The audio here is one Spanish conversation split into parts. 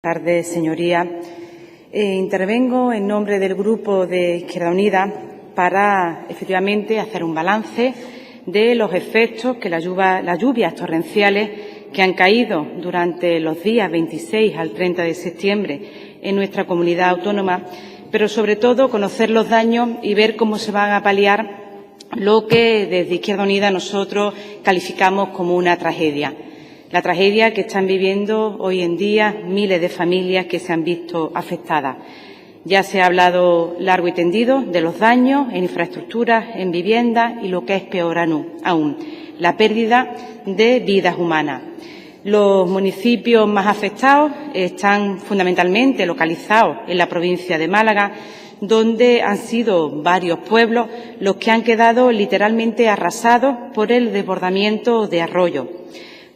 Buenas tardes, señorías. Intervengo en nombre del Grupo de Izquierda Unida para, efectivamente, hacer un balance de los efectos que las lluvias torrenciales que han caído durante los días 26 al 30 de septiembre en nuestra comunidad autónoma, pero sobre todo conocer los daños y ver cómo se van a paliar lo que desde Izquierda Unida nosotros calificamos como una tragedia. La tragedia que están viviendo hoy en día miles de familias que se han visto afectadas. Ya se ha hablado largo y tendido de los daños en infraestructuras, en viviendas y, lo que es peor aún, la pérdida de vidas humanas. Los municipios más afectados están fundamentalmente localizados en la provincia de Málaga, donde han sido varios pueblos los que han quedado literalmente arrasados por el desbordamiento de arroyos,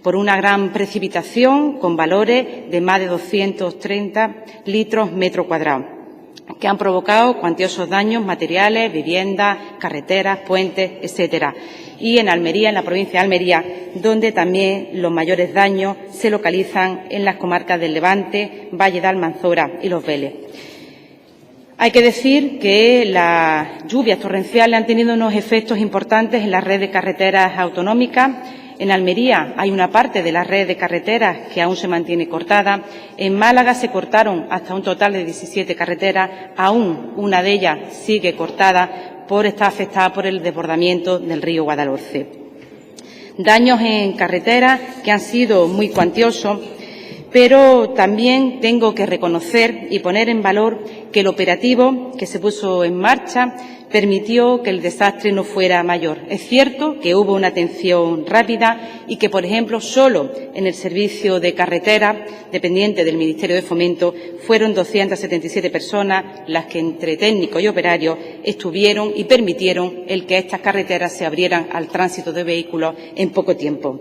por una gran precipitación con valores de más de 230 litros metro cuadrado, que han provocado cuantiosos daños materiales, viviendas, carreteras, puentes, etcétera. Y en Almería, en la provincia de Almería, donde también los mayores daños se localizan en las comarcas del Levante, Valle de Almanzora y Los Vélez. Hay que decir que las lluvias torrenciales han tenido unos efectos importantes en la red de carreteras autonómicas. En Almería hay una parte de la red de carreteras que aún se mantiene cortada. En Málaga se cortaron hasta un total de 17 carreteras. Aún una de ellas sigue cortada por estar afectada por el desbordamiento del río Guadalhorce. Daños en carreteras que han sido muy cuantiosos, pero también tengo que reconocer y poner en valor que el operativo que se puso en marcha permitió que el desastre no fuera mayor. Es cierto que hubo una atención rápida y que, por ejemplo, solo en el servicio de carretera dependiente del Ministerio de Fomento fueron 277 personas las que, entre técnicos y operarios, estuvieron y permitieron el que estas carreteras se abrieran al tránsito de vehículos en poco tiempo.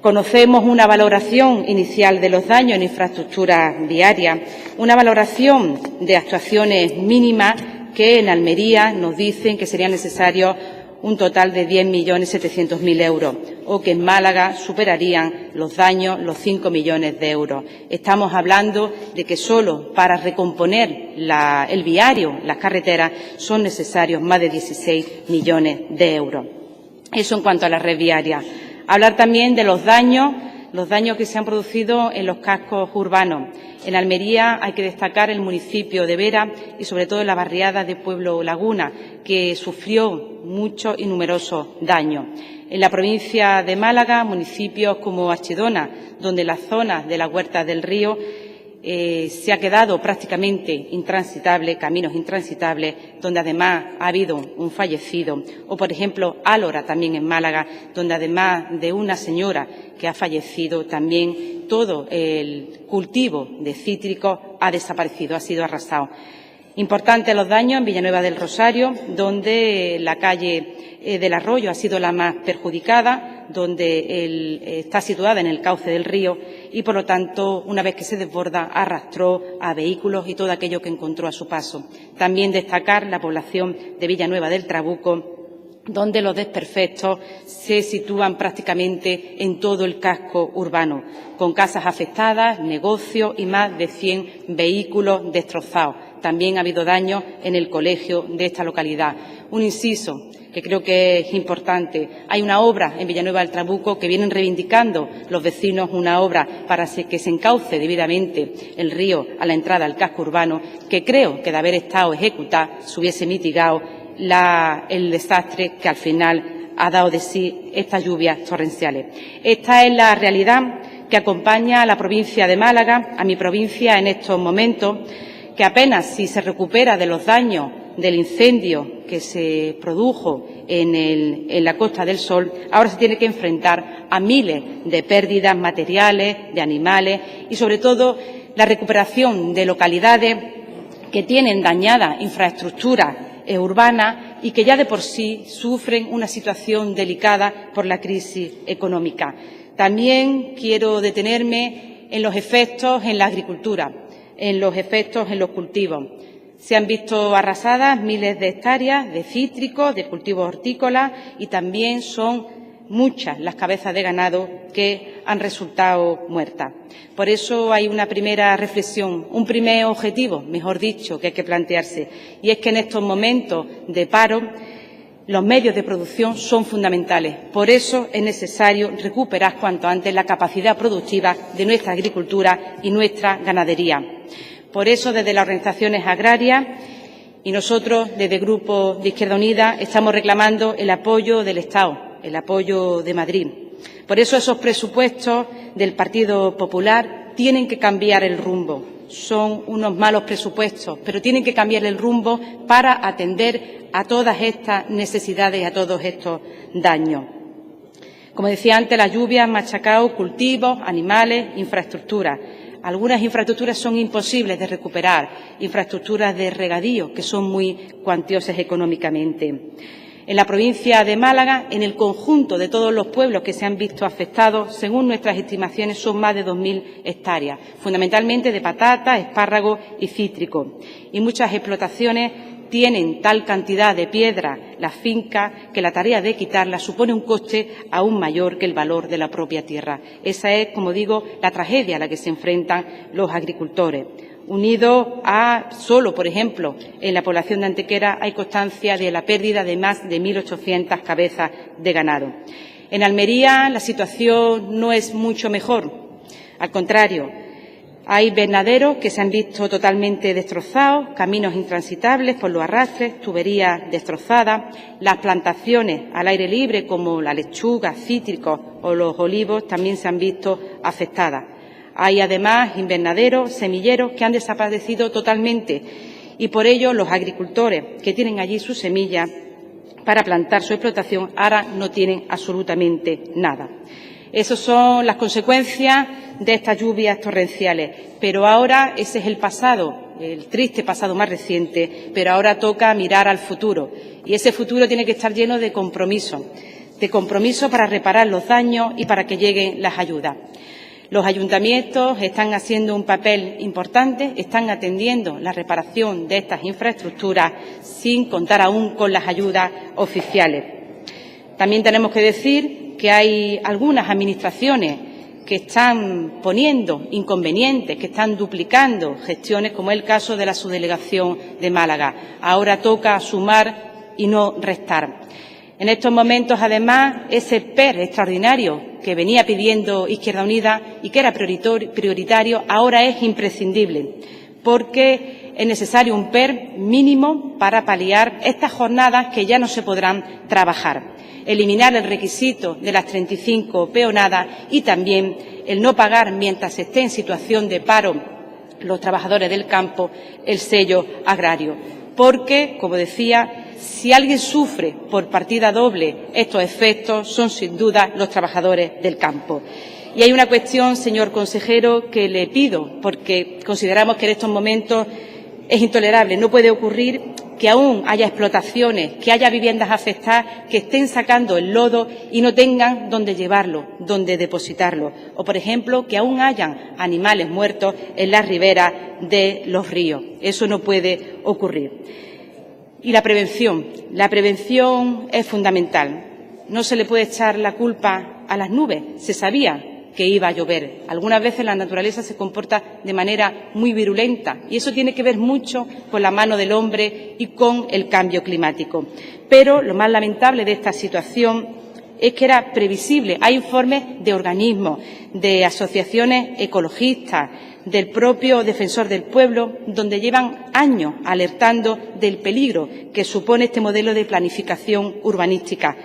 Conocemos una valoración inicial de los daños en infraestructuras viarias, una valoración de actuaciones mínimas que en Almería nos dicen que serían necesarios un total de 10.700.000 euros o que en Málaga superarían los daños los 5 millones de euros. Estamos hablando de que solo para recomponer el viario, las carreteras, son necesarios más de 16 millones de euros. Eso en cuanto a la red viaria. Hablar también de los daños que se han producido en los cascos urbanos. En Almería hay que destacar el municipio de Vera y, sobre todo, la barriada de Pueblo Laguna, que sufrió muchos y numerosos daños. En la provincia de Málaga, municipios como Archidona, donde las zonas de las huertas del río se ha quedado prácticamente intransitable, caminos intransitables, donde además ha habido un fallecido. O, por ejemplo, Álora, también en Málaga, donde además de una señora que ha fallecido, también todo el cultivo de cítricos ha desaparecido, ha sido arrasado. Importantes los daños en Villanueva del Rosario, donde la calle del Arroyo ha sido la más perjudicada, donde está situada en el cauce del río y, por lo tanto, una vez que se desborda, arrastró a vehículos y todo aquello que encontró a su paso. También destacar la población de Villanueva del Trabuco, donde los desperfectos se sitúan prácticamente en todo el casco urbano, con casas afectadas, negocios y más de 100 vehículos destrozados. También ha habido daños en el colegio de esta localidad. Un inciso que creo que es importante. Hay una obra en Villanueva del Trabuco que vienen reivindicando los vecinos, una obra para que se encauce debidamente el río a la entrada al casco urbano, que creo que de haber estado ejecutada se hubiese mitigado el desastre que al final ha dado de sí estas lluvias torrenciales. Esta es la realidad que acompaña a la provincia de Málaga, a mi provincia en estos momentos, que apenas si se recupera de los daños del incendio que se produjo en la Costa del Sol, ahora se tiene que enfrentar a miles de pérdidas materiales, de animales y, sobre todo, la recuperación de localidades que tienen dañadas infraestructuras urbanas y que ya de por sí sufren una situación delicada por la crisis económica. También quiero detenerme en los efectos en la agricultura, en los efectos en los cultivos. Se han visto arrasadas miles de hectáreas de cítricos, de cultivos hortícolas y también son muchas las cabezas de ganado que han resultado muertas. Por eso hay una primera reflexión, un primer objetivo, mejor dicho, que hay que plantearse, y es que en estos momentos de paro los medios de producción son fundamentales. Por eso es necesario recuperar cuanto antes la capacidad productiva de nuestra agricultura y nuestra ganadería. Por eso, desde las organizaciones agrarias y nosotros, desde el Grupo de Izquierda Unida, estamos reclamando el apoyo del Estado, el apoyo de Madrid. Por eso esos presupuestos del Partido Popular tienen que cambiar el rumbo. Son unos malos presupuestos, pero tienen que cambiar el rumbo para atender a todas estas necesidades y a todos estos daños. Como decía antes, las lluvias han machacado cultivos, animales, infraestructuras. Algunas infraestructuras son imposibles de recuperar, infraestructuras de regadío, que son muy cuantiosas económicamente. En la provincia de Málaga, en el conjunto de todos los pueblos que se han visto afectados, según nuestras estimaciones, son más de 2.000 hectáreas, fundamentalmente de patatas, espárragos y cítricos. Y muchas explotaciones tienen tal cantidad de piedra las fincas que la tarea de quitarlas supone un coste aún mayor que el valor de la propia tierra. Esa es, como digo, la tragedia a la que se enfrentan los agricultores. Unido a solo, por ejemplo, en la población de Antequera hay constancia de la pérdida de más de 1.800 cabezas de ganado. En Almería la situación no es mucho mejor. Al contrario, hay invernaderos que se han visto totalmente destrozados, caminos intransitables por los arrastres, tuberías destrozadas. Las plantaciones al aire libre, como la lechuga, cítricos o los olivos, también se han visto afectadas. Hay, además, invernaderos, semilleros que han desaparecido totalmente y, por ello, los agricultores que tienen allí sus semillas para plantar su explotación ahora no tienen absolutamente nada. Esas son las consecuencias de estas lluvias torrenciales. Pero ahora ese es el pasado, el triste pasado más reciente, pero ahora toca mirar al futuro. Y ese futuro tiene que estar lleno de compromiso para reparar los daños y para que lleguen las ayudas. Los ayuntamientos están haciendo un papel importante, están atendiendo la reparación de estas infraestructuras sin contar aún con las ayudas oficiales. También tenemos que decir que hay algunas administraciones que están poniendo inconvenientes, que están duplicando gestiones, como es el caso de la subdelegación de Málaga. Ahora toca sumar y no restar. En estos momentos, además, ese PER extraordinario que venía pidiendo Izquierda Unida y que era prioritario, ahora es imprescindible, porque es necesario un PER mínimo para paliar estas jornadas que ya no se podrán trabajar. Eliminar el requisito de las 35 peonadas y también el no pagar, mientras esté en situación de paro los trabajadores del campo, el sello agrario. Porque, como decía, si alguien sufre por partida doble estos efectos, son sin duda los trabajadores del campo. Y hay una cuestión, señor consejero, que le pido, porque consideramos que en estos momentos es intolerable. No puede ocurrir que aún haya explotaciones, que haya viviendas afectadas, que estén sacando el lodo y no tengan dónde llevarlo, dónde depositarlo. O, por ejemplo, que aún hayan animales muertos en las riberas de los ríos. Eso no puede ocurrir. Y la prevención es fundamental. No se le puede echar la culpa a las nubes. Se sabía que iba a llover. Algunas veces la naturaleza se comporta de manera muy virulenta y eso tiene que ver mucho con la mano del hombre y con el cambio climático. Pero lo más lamentable de esta situación es que era previsible. Hay informes de organismos, de asociaciones ecologistas, del propio defensor del pueblo, donde llevan años alertando del peligro que supone este modelo de planificación urbanística,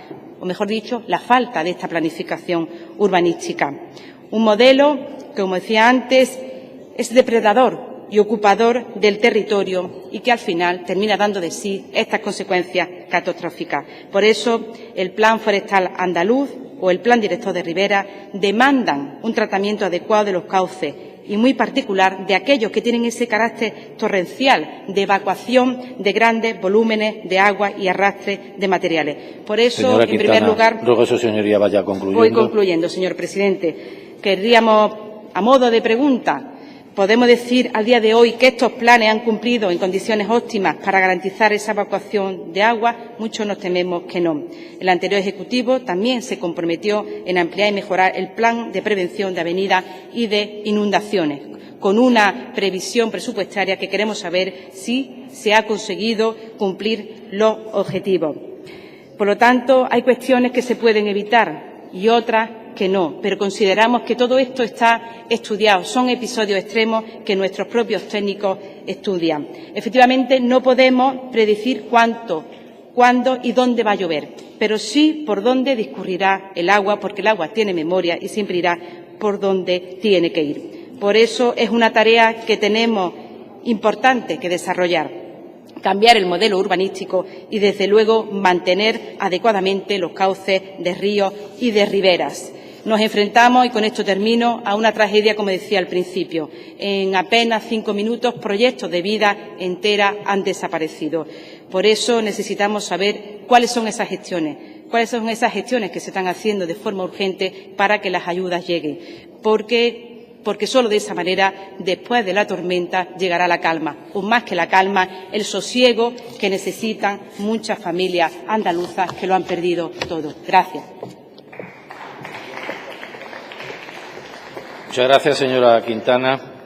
o mejor dicho, la falta de esta planificación urbanística. Un modelo que, como decía antes, es depredador y ocupador del territorio y que al final termina dando de sí estas consecuencias catastróficas. Por eso, el Plan Forestal Andaluz o el Plan Director de Ribera demandan un tratamiento adecuado de los cauces y muy particular de aquellos que tienen ese carácter torrencial de evacuación de grandes volúmenes de agua y arrastre de materiales. Por eso, señora Quintana, en primer lugar, ruego a su señoría vaya concluyendo. Voy concluyendo, señor presidente. Querríamos, a modo de pregunta, ¿Podemos decir a día de hoy que estos planes han cumplido en condiciones óptimas para garantizar esa evacuación de agua? Muchos nos tememos que no. El anterior Ejecutivo también se comprometió en ampliar y mejorar el plan de prevención de avenidas y de inundaciones, con una previsión presupuestaria que queremos saber si se ha conseguido cumplir los objetivos. Por lo tanto, hay cuestiones que se pueden evitar y otras que no, pero consideramos que todo esto está estudiado. Son episodios extremos que nuestros propios técnicos estudian. Efectivamente, no podemos predecir cuánto, cuándo y dónde va a llover, pero sí por dónde discurrirá el agua, porque el agua tiene memoria y siempre irá por donde tiene que ir. Por eso es una tarea que tenemos importante que desarrollar. Cambiar el modelo urbanístico y, desde luego, mantener adecuadamente los cauces de ríos y de riberas. Nos enfrentamos, y con esto termino, a una tragedia, como decía al principio. En apenas 5 minutos, proyectos de vida entera han desaparecido. Por eso necesitamos saber cuáles son esas gestiones que se están haciendo de forma urgente para que las ayudas lleguen. Porque solo de esa manera, después de la tormenta, llegará la calma, o más que la calma, el sosiego que necesitan muchas familias andaluzas que lo han perdido todo. Gracias. Muchas gracias, señora Quintana.